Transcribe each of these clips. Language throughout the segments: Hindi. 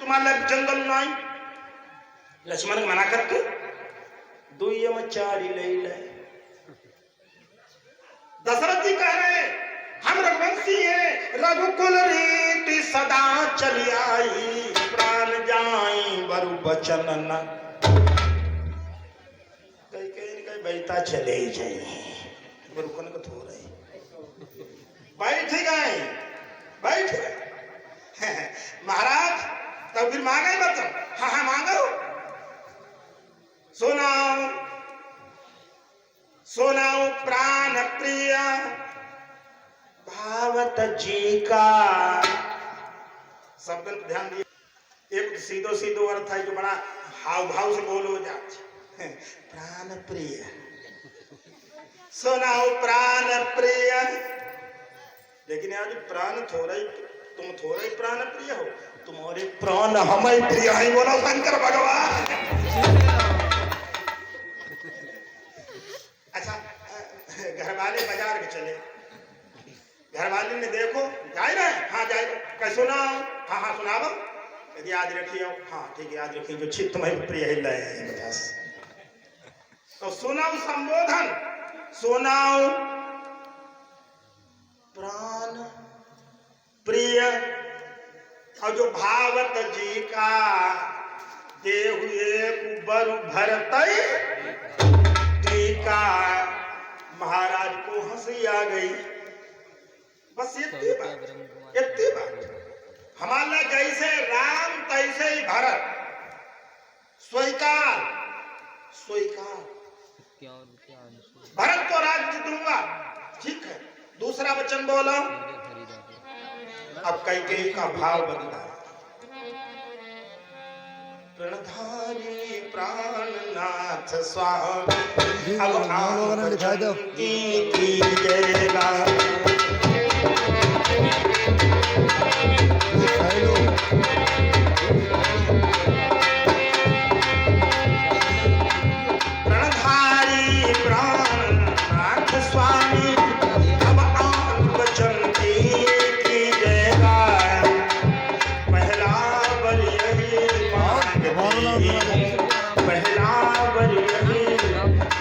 तुम्हाला जंगल नाही लक्ष्मण मना करतो दुयम चारी ले ले दशरथ जी कह रहे हम रघुवंशी हैं रघुकुल रीति सदा चली आई प्राण जाई बरु बचन न कई कई बैठा चले जाए रुकन को थो रहे बैठ गए महाराज तब फिर मांगा ही मतलब हाँ हाँ मांगो सुनाओ प्राण प्रिय भावत जी का शब्द ध्यान दिए एक सीधो अर्थ है जो बड़ा हाव भाव से बोलो जाते प्राण प्रिय सुनाओ प्राण प्रिय लेकिन आज प्राण थोड़ा ही तुम थोड़ा ही प्राण प्रिय हो तुम्हारे प्राण हमें प्रिय है बोलो शंकर भगवान। अच्छा घर वाले बाजार के चले घर वाले ने देखो जाए ना हाँ जाए कैसे सुनाओ हाँ हाँ सुनाओ यदि याद रखिए हाँ ठीक है याद रखिए जो चित्त में प्रिय है तो सुनाओ संबोधन सुनाओ प्राण प्रिय और जो भावत जी का देहु एक बरु भरतई टीका महाराज को हंसी आ गई बस इतनी बात हमारा जैसे राम तैसे ही भरत स्वीकार भरत को राज्य दूंगा ठीक है दूसरा वचन बोलो अब कैकेयी का भाव बदला प्रणधारी प्राणनाथ स्वामी अब आप कीजिएगा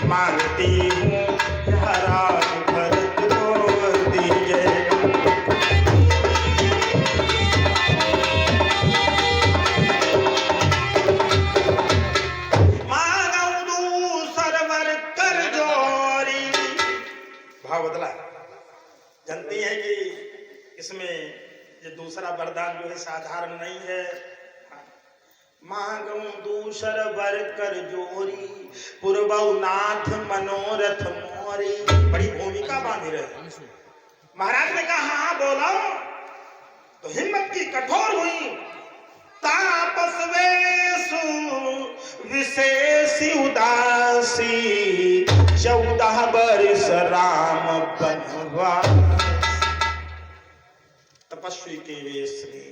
मांगती हूँ महाराज भरत को दीजिएगा मांगू दूसर कर जोरी भाव बदला जानती है कि इसमें ये दूसरा वरदान जो है साधारण नहीं है मांगू दूसर वर कर जोरी पुरबौनाथ मनोरथ मोरी बड़ी भूमिका बांध रहे महाराज ने कहा हाँ बोलो तो हिम्मत की कठोर हुई तापस वेशु विशेषी उदासी 14 वर्ष राम बनवास तपस्वी के वेश में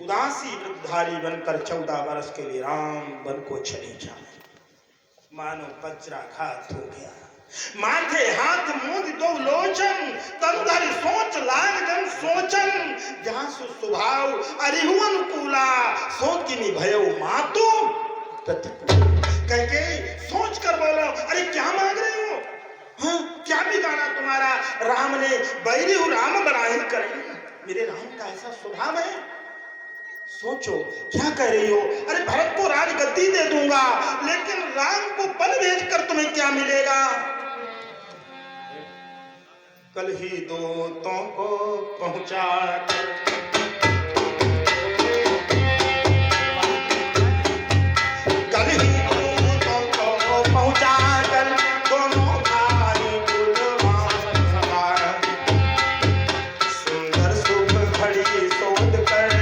उदासी वृद्धारी बनकर 14 वर्ष के लिए राम वन को चले जाए मानो वज्राघात हो गया माथे हाथ मूंद दो लोचन तनुधारी सोच लाग जन सोचन जहां सुभाव अरिहुवन कूला सोचिनी भयो मातु कह के सोच कर बोलो अरे क्या मांग रहे हो हाँ क्या बिगाड़ा तुम्हारा राम ने बैरी राम बनाई करी मेरे राम का ऐसा स्वभाव है सोचो क्या कह रही हो अरे भरत को राजगद्दी दे दूंगा लेकिन राम को बल भेजकर तुम्हें क्या मिलेगा कल ही दूतों को पहुंचा कल ही दूतों को पहुंचा कर दोनों भाई सुंदर शुभ घड़ी शोध कर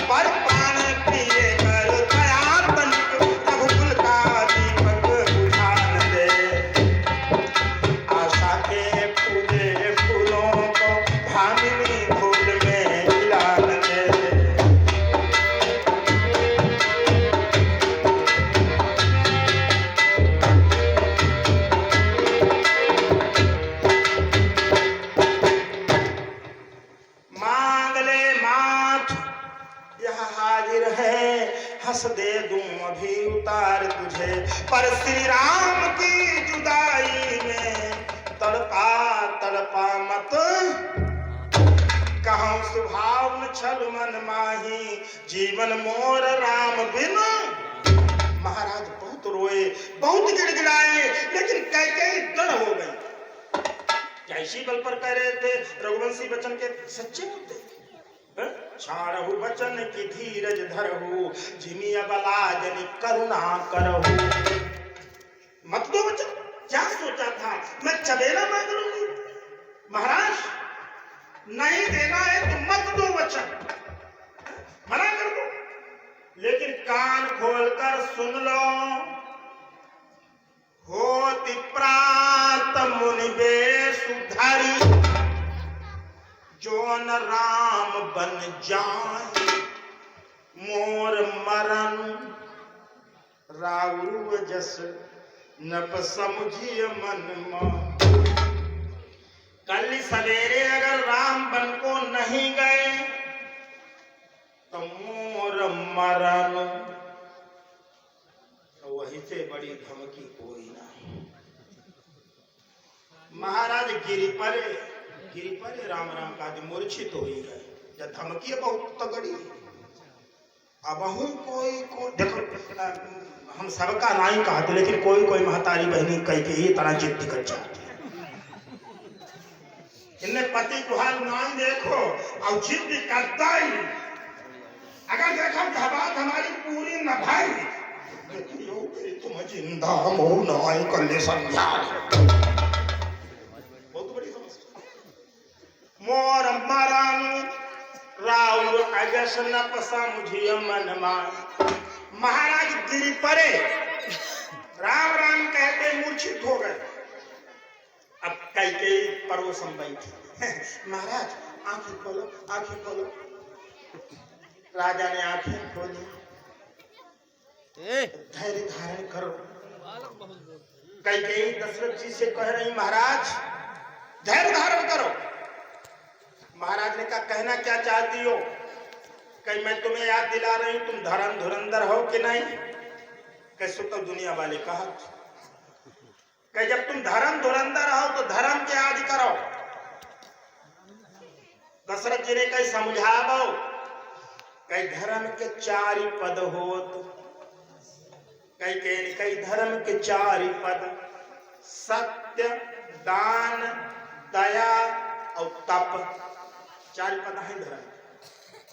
पर प्राण प्रिय कर दया पर श्री राम की जुदाई में तड़पा तड़पा मत कहूं स्वभाव न छल मन माही जीवन मोर राम बिन। महाराज बहुत रोए, बहुत गिड़गिड़ाए, लेकिन कैकेयी दृढ़ हो गई। क्या इसी बल पर कह रहे थे रघुवंशी बचन के सच्चे मुद्दे? छाड़हु बचन की धीरज धरहु जिमिया बला जनि करुणा करहु। मत दो वचन। क्या सोचा था मैं चबेला मांग लूंगी? महाराज नहीं देना है तो मत दो वचन, मना कर दो, लेकिन कान खोलकर सुन लो। होति प्रात मुनि बेसुधारी जो न राम बन जाए मोर मरण राउर जस नप समझिए मन मा। कल सवेरे अगर राम बन को नहीं गए तो मोर मरण, तो वही से बड़ी धमकी कोई ना। महाराज गिरी परे राम राम का मूर्छित हो ही गए। जब धमकी बहुत तगड़ी, अब कोई देखो हम सबका नहीं कहते, लेकिन कोई महतारी बहनी कह के ये तरह जिद कर जाती है। इन्हें पति को हाल नहीं देखो और जिद करता ही। अगर देखा कि बात हमारी पूरी न भाई तुम जिंदा मोह नहीं कर ले समझा। बहुत बड़ी समस्या। मोर मरण राउर अजस न समझिए मन मान। महाराज गिरी परे राम राम कहते मूर्छित हो गए। अब कैकेयी परोसन बैठी। महाराज आंखें खोलो, आंखें खोलो। राजा ने आंखें खोली। धैर्य धारण करो। कैकेयी दशरथ जी से कह रही महाराज धैर्य धारण करो। महाराज ने कहा कहना क्या चाहती हो? कहीं मैं तुम्हें याद दिला रही हूं तुम धर्म धुरंधर हो कि नहीं? कैसे तो दुनिया वाले कहा कि जब तुम धर्म धुरंधर हो तो धर्म के आदि करो। दशरथ जी ने कहीं समझाओ कई धर्म के चारि पद होत। कई धर्म के चारि पद सत्य दान दया और तप, चारि पद है धर्म।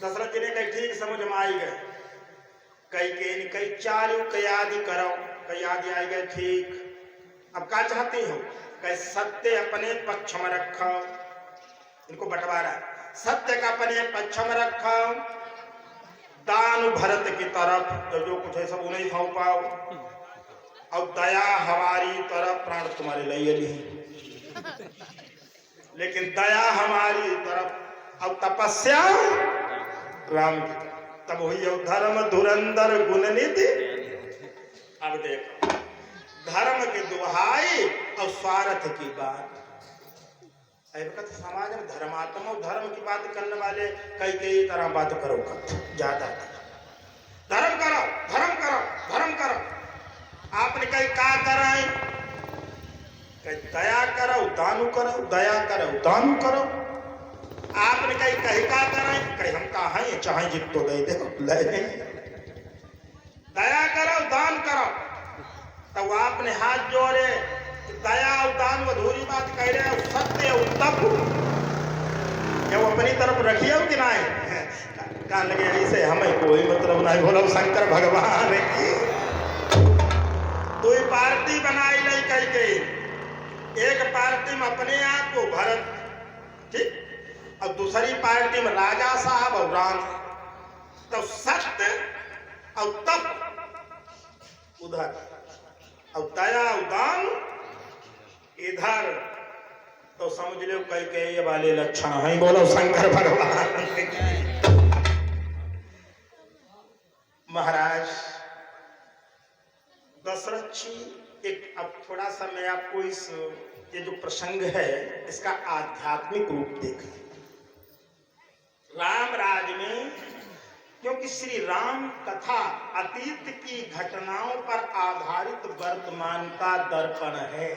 दशरथ जी ने कही ठीक समझ में आई गए। कई चारि कई आदि करो, कई आदि आई गए ठीक। अब क्या चाहती हो? कई सत्य अपने पक्ष में रखो। इनको बंटवारा सत्य का अपने पक्ष में रखो। दान भरत की तरफ तो जो कुछ है सब उन्हें सौंपाओ। और दया हमारी तरफ प्राण तुम्हारे लिए नहीं, लेकिन दया हमारी तरफ। और तपस्या राम की, तब हुई धर्म धुरंधर गुण निधि। अब देखो धर्म की दुहाई और स्वार्थ की बात। समाज में धर्मात्मा और धर्म की बात करने वाले कई तरह बात करो ज्यादा। धर्म करो, धर्म करो, धर्म करो। आपने कहीं क्या कराए? कहीं दया करो दानु करो, दया करो दानु करो। आपने कहीं क्या कराए? कहीं हम कहा है चाहे जित तो दे दे ले दे। दया करो दान करो। तब आपने हाथ जोड़े दया और दान अधूरी बात कह रहे हैं। सत्य और तप जब अपनी तरफ रखिए कि नहीं कहा लगे ऐसे हमें कोई मतलब नहीं। बोलो शंकर भगवान की। दो पार्टी बनाई नहीं कही गई। एक पार्टी में अपने आप को भरत ठीक, और दूसरी पार्टी में राजा साहब और राम। तो सत्य और तप उधर और दया और दान इधर। तो समझ लो कई ये वाले लक्षण हैं। बोलो शंकर भगवान। महाराज दशरथ जी एक अब थोड़ा सा मैं आपको इस ये जो प्रसंग है इसका आध्यात्मिक रूप देखें। राम राज में क्योंकि श्री राम कथा अतीत की घटनाओं पर आधारित वर्तमान का दर्पण है।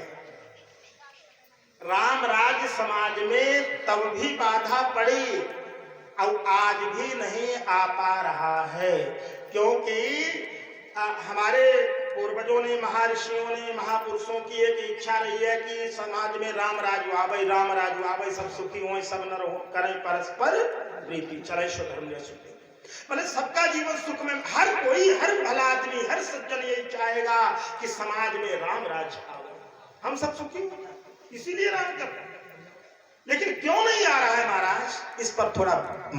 राम राज्य समाज में तब भी बाधा पड़ी और आज भी नहीं आ पा रहा है, क्योंकि हमारे पूर्वजों ने, महर्षियों ने, महापुरुषों की एक इच्छा रही है कि समाज में राम राज आवे, सब सुखी हों, सब नर हो, करें परस्पर प्रीति, चले स्वधर्म सुखी। मतलब सबका जीवन सुख में, हर कोई, हर भला आदमी, हर सज्जन यही चाहेगा कि समाज में राम राज आवे, हम सब सुखी हो, इसीलिए राम कर। लेकिन क्यों नहीं आ रहा है महाराज, इस पर थोड़ा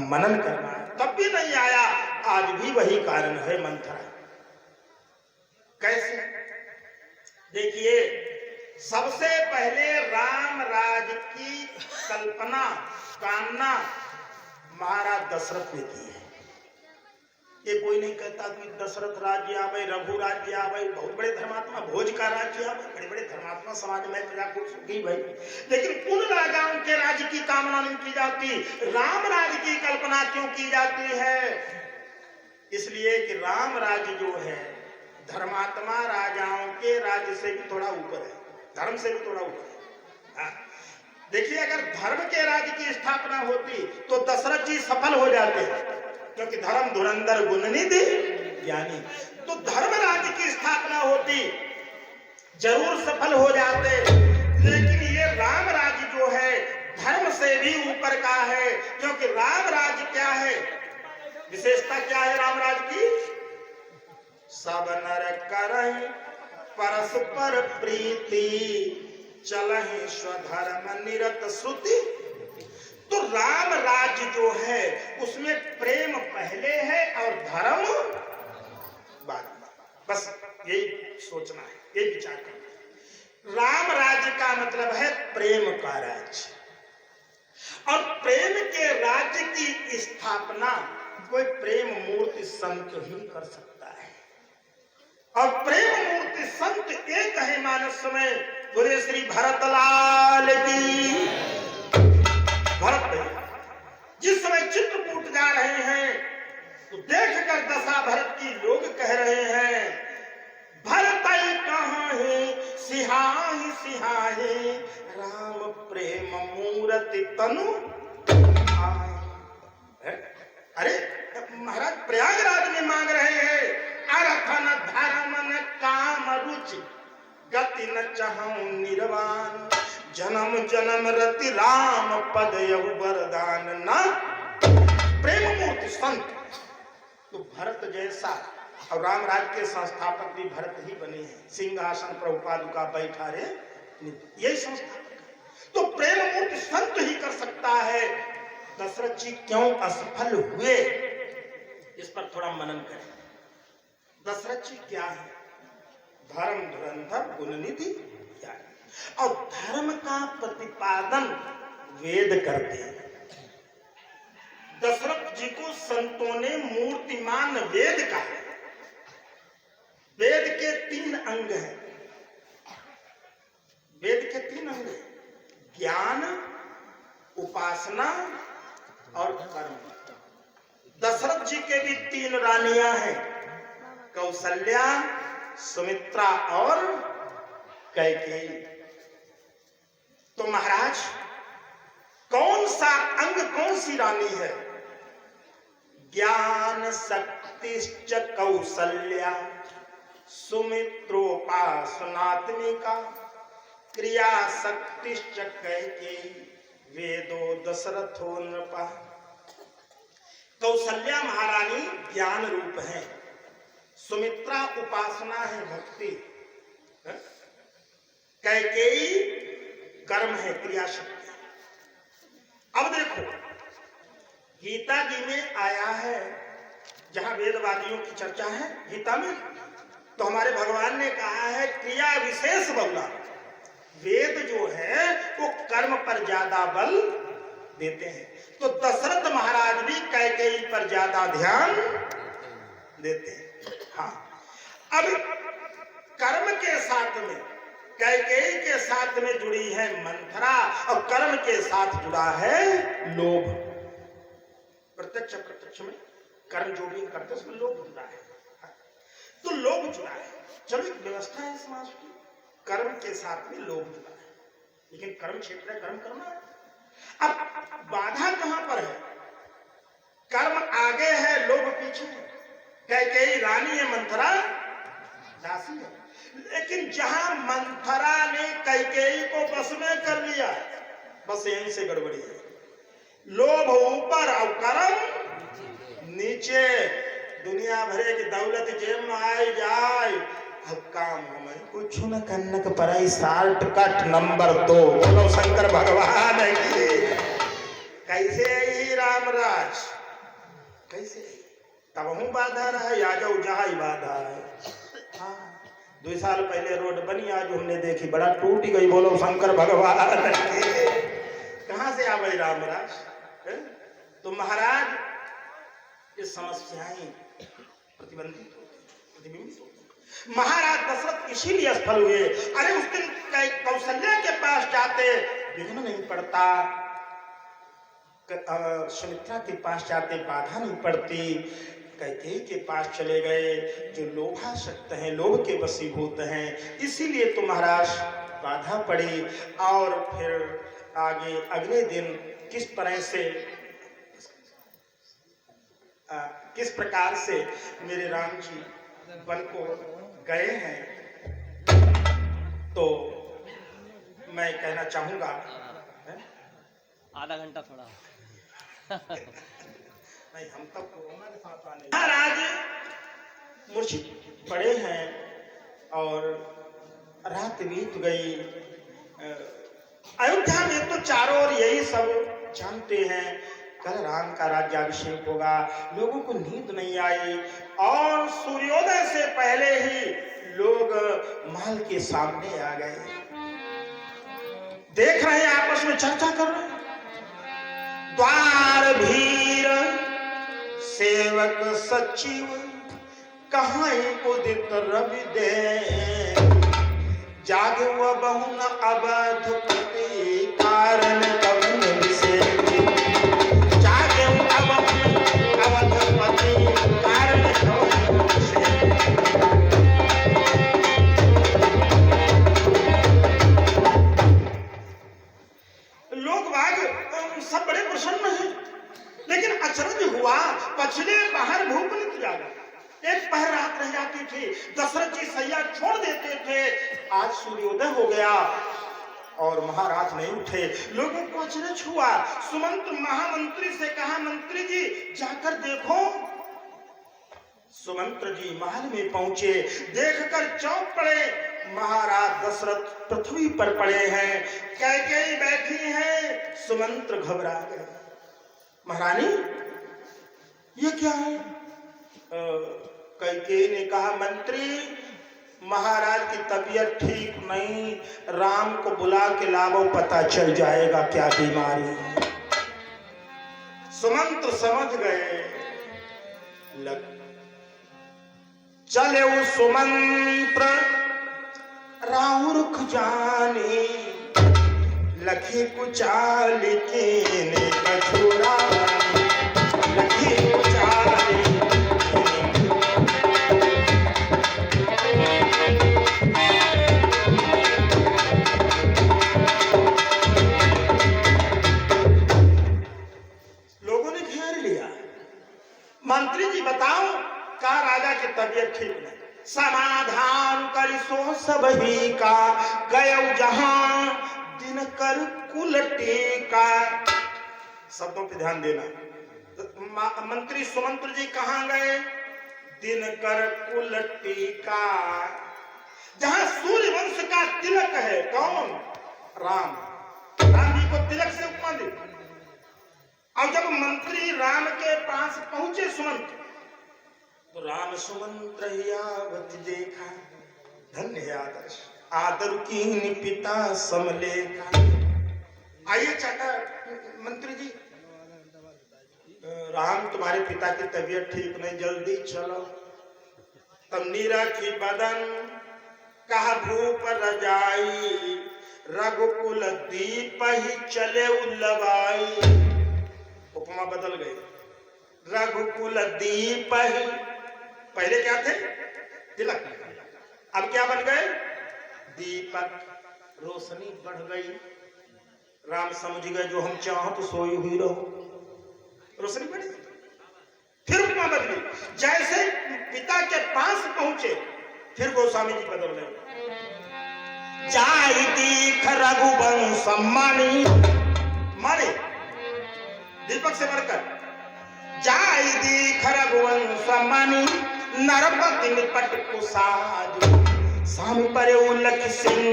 मनन करना है। तब भी नहीं आया, आज भी वही कारण है मंथरा। कैसे? देखिए, सबसे पहले राम राज की कल्पना, कामना महाराज दशरथ ने की है। ये कोई नहीं कहता कि दशरथ राज्य आवे, रघु राज्य आवे, बहुत बड़े धर्मात्मा, भोज का राज्य आवे, बड़े बड़े धर्मात्मा समाज में प्रजा को सुखी भाई। लेकिन उन राजाओं के राज्य की कामना नहीं की जाती, राम राज्य की कल्पना क्यों की जाती है? इसलिए कि राम राज्य जो है धर्मात्मा राजाओं के राज्य से भी थोड़ा ऊपर है, धर्म से भी थोड़ा ऊपर है। देखिए, अगर धर्म के राज्य की स्थापना होती तो दशरथ जी सफल हो जाते, क्योंकि धर्म धुरंधर गुणनिधि ज्ञानी। तो धर्म राज्य की स्थापना होती, जरूर सफल हो जाते। लेकिन ये राम राज्य जो है धर्म से भी ऊपर का है, क्योंकि राम राज्य क्या है, विशेषता क्या है राम राज्य की? सब नर करहि परस्पर प्रीति, चलहि स्वधर्म निरत श्रुति। तो राम राज्य जो है उसमें प्रेम पहले है और धर्म बाद में। बस यही सोचना है, यही विचार करना है। राम राज्य का मतलब है प्रेम का राज्य, और प्रेम के राज्य की स्थापना कोई प्रेम मूर्ति संत ही कर सकता है। और प्रेम मूर्ति संत एक है मानस में, बोले श्री भरतलाल की। भरत जिस समय चित्रकूट जा रहे हैं तो देखकर दशा भरत की लोग कह रहे हैं, भरत कहाँ है सिहाही सिहाही, राम प्रेम मूर्ति तनु आए। अरे महाराज प्रयागराज में मांग रहे हैं, अर्थ न धर्म न काम रुचि, गति न चाहूं निर्वाण, जन्म जन्म रति राम पद यहु वरदान न। प्रेम मूर्ति संत तो भरत जैसा, और राम राज्य के संस्थापक भी भरत ही बने हैं, सिंहासन प्रभुपाद का बैठा रे, यही संस्थापक। तो प्रेम मूर्ति संत ही कर सकता है। दशरथ जी क्यों असफल हुए, इस पर थोड़ा मनन करें। दशरथ जी क्या है? धर्म धुरंधर गुणनिधि ज्ञानी, और धर्म का प्रतिपादन वेद करते हैं। दशरथ जी को संतों ने मूर्तिमान वेद कहा। वेद के 3 अंग हैं। वेद के 3 अंग हैं, ज्ञान, उपासना और कर्म। दशरथ जी के भी 3 रानियां हैं, कौशल्या, सुमित्रा और कैकेयी। तो महाराज कौन सा अंग, कौन सी रानी है? ज्ञान शक्तिश्च कौशल्या, सुमित्रोपासनात्मिका, क्रिया शक्तिश्च कैकेयी, वेदो दशरथो नृपा। कौशल्या महारानी ज्ञान रूप है, सुमित्रा उपासना है, भक्ति, कैकेयी कर्म है, क्रिया शक्ति। अब देखो, गीता जी में आया है, जहां वेदवादियों की चर्चा है गीता में, तो हमारे भगवान ने कहा है क्रिया विशेष बहुला। वेद जो है वो कर्म पर ज्यादा बल देते हैं। तो दशरथ महाराज भी कैकेयी पर ज्यादा ध्यान देते हैं। हाँ, अब कर्म के साथ में, कैकेयी के साथ में जुड़ी है मंथरा, और कर्म के साथ जुड़ा है लोभ। प्रत्यक्ष में कर्म जो भी करते उसमें लोभ जुड़ा है, तो लोभ जुड़ा है। चलो एक व्यवस्था है समाज की, कर्म के साथ में लोभ जुड़ा है, लेकिन कर्म क्षेत्र है, कर्म करना है। अब बाधा कहां पर है? कर्म आगे है, लोभ पीछे है। कैकेयी रानी है, मंथरा दासी है। लेकिन जहां मंथरा ने कैकेयी को बस में कर लिया, बस यहीं से गड़बड़ी है। लोभ ऊपर और कर्म नीचे। दुनिया भरे की दौलत जेब में आई जाए, अब काम हमें कुछ न करने का पराई। साल्ट कट नंबर 2 बोलो शंकर भगवान की। कैसे ही रामराज, कैसे तब हूं बाधा रहा, या जाओ जहां बाधा है। हाँ, 2 साल पहले रोड बनी, आज हमने देखी बड़ा टूट गई। बोलो शंकर भगवान की। कहां से आ गई रामराज? तो महाराज ये समस्याएं प्रतिबंधित हो, प्रतिबिंबित हो। महाराज दशरथ इसीलिए असफल हुए। अरे उस दिन कौशल्या के पास जाते विघ्न नहीं पड़ता, सुमित्रा के पास जाते बाधा नहीं पड़ती, कैकेयी के पास चले गए जो लोभासक्त हैं, लोभ के वशीभूत हैं, इसीलिए तो महाराज बाधा पड़ी। और फिर आगे अगले दिन किस तरह से किस प्रकार से मेरे राम जी वन को गए हैं, तो मैं कहना चाहूंगा। आधा घंटा थोड़ा नहीं, हम तब कोरोना के साथ आने। महाराज मूर्छित पड़े हैं और रात बीत गई। अयोध्या में तो चारों ओर यही सब जानते हैं, कल राम का राज्याभिषेक होगा। लोगों को नींद नहीं आई और सूर्योदय से पहले ही लोग महल के सामने आ गए, देख रहे हैं, आपस में चर्चा कर रहे हैं। द्वार भीर सेवक सचिव कहाँ उदित रवि दे, जागे वह बहुन अवधपति कारण कवन विशेष, जागे अवधपति कारण कवन विशेष। लोग बाग सब बड़े प्रसन्न हैं, लेकिन अचरज हुआ, पछले पहर भूख नहीं जागा, एक पहर रात रह जाती थी, दशरथ जी सैया छोड़ देते थे। आज सूर्योदय हो गया और महाराज नहीं उठे। लोगों को अचरज हुआ। सुमंत महामंत्री से कहा, मंत्री जी जाकर देखो। सुमंत्र जी महल में पहुंचे, देखकर चौंक पड़े। महाराज दशरथ पृथ्वी पर पड़े हैं, कैकेयी बैठी हैं। सुमंत्र घबरा गए। महारानी ये क्या है? कैकेयी ने कहा, मंत्री महाराज की तबीयत ठीक नहीं, राम को बुला के लाओ, पता चल जाएगा क्या बीमारी है। सुमंत्र समझ गए। चले वो सुमंत्र राहुरुख जाने, लखी कुचाल के ने कछुरा, लखी कुचाल। लोगों ने घेर लिया। मंत्री जी बताओ, का राजा की तबीयत ठीक नहीं, समाधान करिसो सबही का, गयो जहां दिन कर कुल टीका। शब्दों पे ध्यान देना। मंत्री सुमंत्र जी कहां गए? दिन कर कुल टीका, जहां सूर्य वंश का तिलक है। कौन? राम। राम जी को तिलक से उपमा दी। और जब मंत्री राम के पास पहुंचे सुमंत्र, तो राम सुमंत्र ही आवत देखा, धन्य आदर्श आदर की पिता समलेखा। आइए चाचा मंत्री जी, राम तुम्हारे पिता की तबीयत ठीक नहीं, जल्दी चलो। तब नीरा की बदन कहा भूप रजाई, रघुकुल दीप ही चले उल्लवाई। उपमा बदल गई। रघुकुल दीप ही, पहले क्या थे? तिलक, अब क्या बन गए? दीपक। रोशनी बढ़ गई, राम समझ गए जो हम चाहो तो सोई हुई रहो, रोशनी बढ़ी। फिर उपमा बदली, जैसे पिता के पास पहुंचे फिर गोस्वामी जी बदल गए। जाई दीख रघुवंश सम्मानी, माने दीपक से बढ़कर, जाई दीख रघुवंश सम्मानी, नरपति निपट कुसाज, साम पर उलख सिंह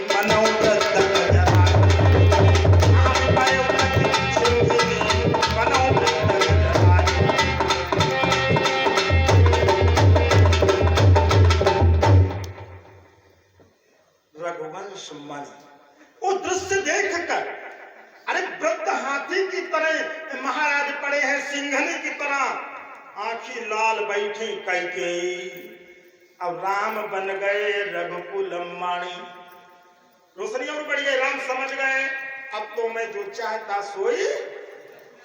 मनोव्रत जरा, साम पर उलख सिंह मनोव्रत जरा। रघुवंश मन, वो दृश्य देखकर, अरे वृद्ध हाथी की तरह महाराज पड़े हैं, सिंघनी की तरह आंखी लाल बैठी कैकेयी, अब राम बन गए रघुकुल माणी। रोशनी और बढ़ गई, राम समझ गए अब तो मैं जो चाहता सोई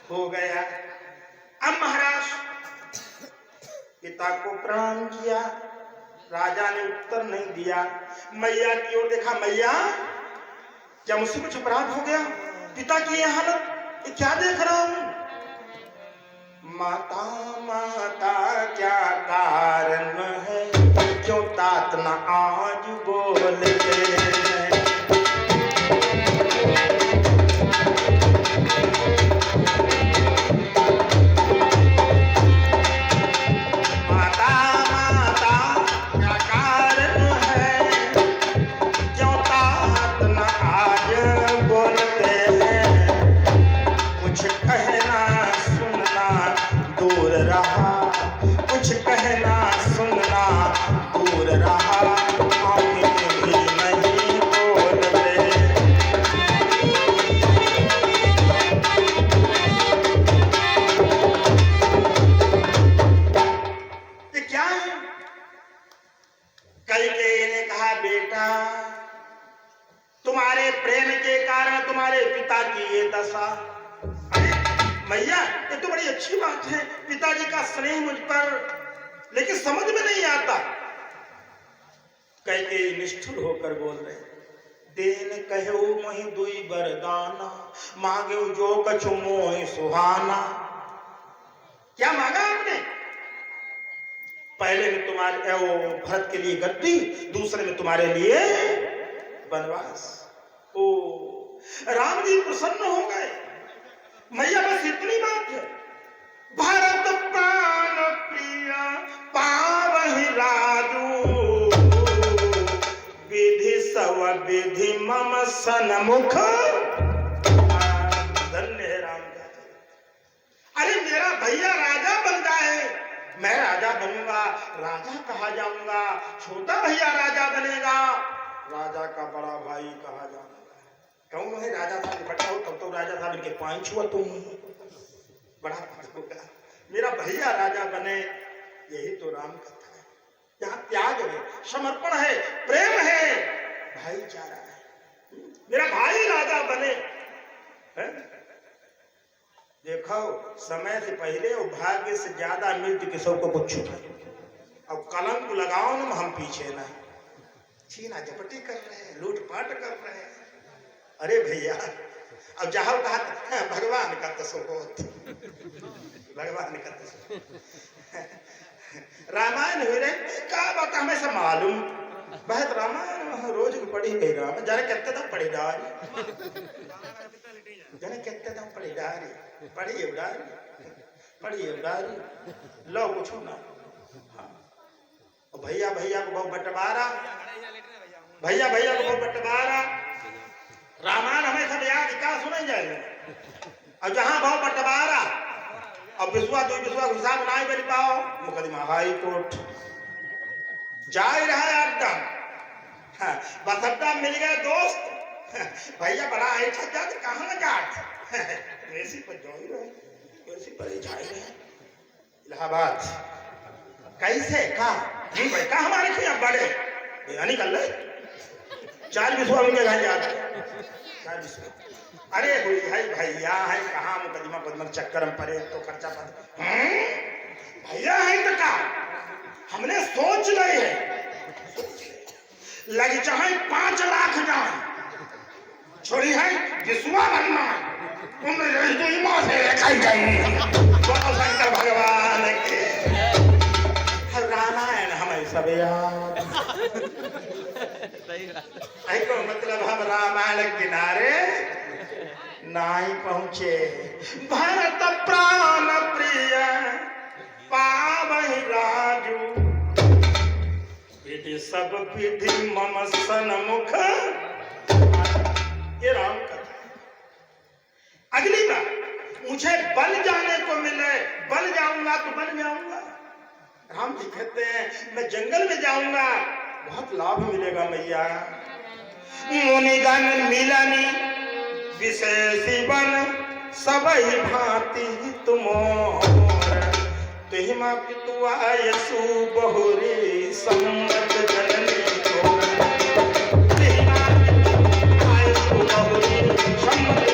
हो गया। अब महाराज पिता को प्रणाम किया, राजा ने उत्तर नहीं दिया। मैया की ओर देखा, मैया क्या मुझसे कुछ अपराध हो गया? पिता की यह हालत, ये क्या देख रहा हूं? माता माता क्या कारण है, क्यों तात न आज बोलते हैं? माता माता क्या कारण है, क्यों तात न आज बोलते हैं? कुछ कहना सुनना दूर रहा, कुछ कहना सुनना दूर रहा, आंखें भी नहीं बोलते। ये क्या है? कैकेयी ने कहा, बेटा तुम्हारे प्रेम के कारण तुम्हारे पिता की ये दशा। मैया ये तो बड़ी अच्छी बात है, पिताजी का स्नेह मुझ पर, लेकिन समझ में नहीं आता। कैकेयी निष्ठुर होकर बोल रहे, देन कहो मोहि दुई बरदाना, मांगे जो कछु मोहि सुहाना। क्या मांगा आपने? पहले में तुम्हारे वो भरत के लिए गद्दी, दूसरे में तुम्हारे लिए वनवास। ओ राम जी प्रसन्न हो गए। मैया बस इतनी बात है, भरत प्राण प्रिय पावहि राजू, विधि सव विधि मम सन्मुख। धन्य है राम का। अरे मेरा भैया राजा बन जाए, मैं राजा बनूंगा, राजा कहा जाऊंगा, छोटा भैया राजा बनेगा, राजा का बड़ा भाई कहा जाऊंगा। कौन है राजा साहब इकट्ठा हो तब तो राजा साहब इनके पांव छुआ तुम, बड़ा होगा। मेरा भैया राजा बने, यही तो राम कथा है। यहाँ त्याग है, समर्पण है, प्रेम है, भाईचारा है। मेरा भाई राजा बने है? देखो समय से पहले और भाग्य से ज्यादा मृत्यु किसी को कुछ नहीं। अब कलंक लगाओ ना, हम पीछे ना, छीना झपटी कर रहे हैं, लूटपाट कर रहे हैं। अरे भैया अब जहां कहा भगवान का तस्वीर, भगवान का तस्वीर रामायण हुई रहे क्या बात हमें सब मालूम। बहुत रामायण रोज को पढ़ी गई, राम जाने कितने दम पढ़ी डारी, जाने कितने दम पढ़ी डारी, पढ़ी उड़ारी, पढ़ी उड़ारी, लो कुछ ना। भैया भैया को बहुत बंटवारा, भैया भैया को बहुत बंटवारा। रामायण हमें सब याद क्या सुनाई जाए। अब जहां भाव बंटवारा, अब विश्वा दो विश्वा हिसाब ना बन पाओ, मुकदमा हाई कोर्ट जा ही रहा है एकदम। हाँ, बस अड्डा मिल गया दोस्त, भैया बड़ा ऐसा जात कहाँ न जात, वैसी पर जो ही रहे, वैसी पर ही जाए रहे। इलाहाबाद कैसे का नहीं भाई का हमारे खिया बड़े निकल रहे 4 विश्वा उनके घर जाते, 4 विश्वा अरे हुई है भैया है कहाँ मुकदमा मुकदमा चक्कर में पड़े तो खर्चा पड़ भैया है तो का हमने सोच रही है लगी चाहे 5 लाख जाए छोड़ी है विश्वा बनना उम्र रही मां से खाई गई बोलो शंकर भगवान के रामायण हमें सब याद आई को मतलब हम रामायण किनारे नहीं पहुंचे भरत प्राण प्रिय पावहि राजू विधि सब विधि मम सन्मुख ये राम कथा अगली बार मुझे बल जाने को मिले बल जाऊंगा तो बल जाऊंगा राम जी कहते हैं मैं जंगल में जाऊंगा बहुत लाभ मिलेगा मैया मुनिगण मिलनी विशेषी बन सबहि भांति तुमोर तुहिमा पितुआ यसु बहुरी सम्मत जननी को तुहिमा पितुआ यसु बहुरी सम्मत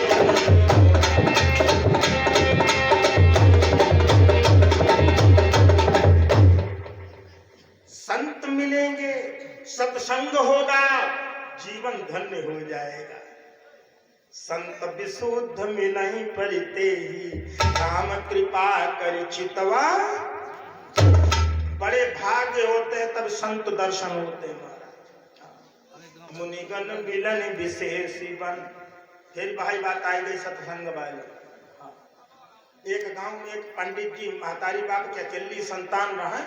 संत मिलेंगे सत्संग होगा जीवन धन्य हो जाएगा संत विशुद्ध मिलहि परिते ही राम कृपा कर चितवा बड़े भाग्य होते हैं तब संत दर्शन होते हैं महाराज मुनिगण मिलन विशेष बन फिर भाई बात आई गई सत्संग वाली एक गांव में एक पंडित जी महतारी बाप के अकेली संतान रहे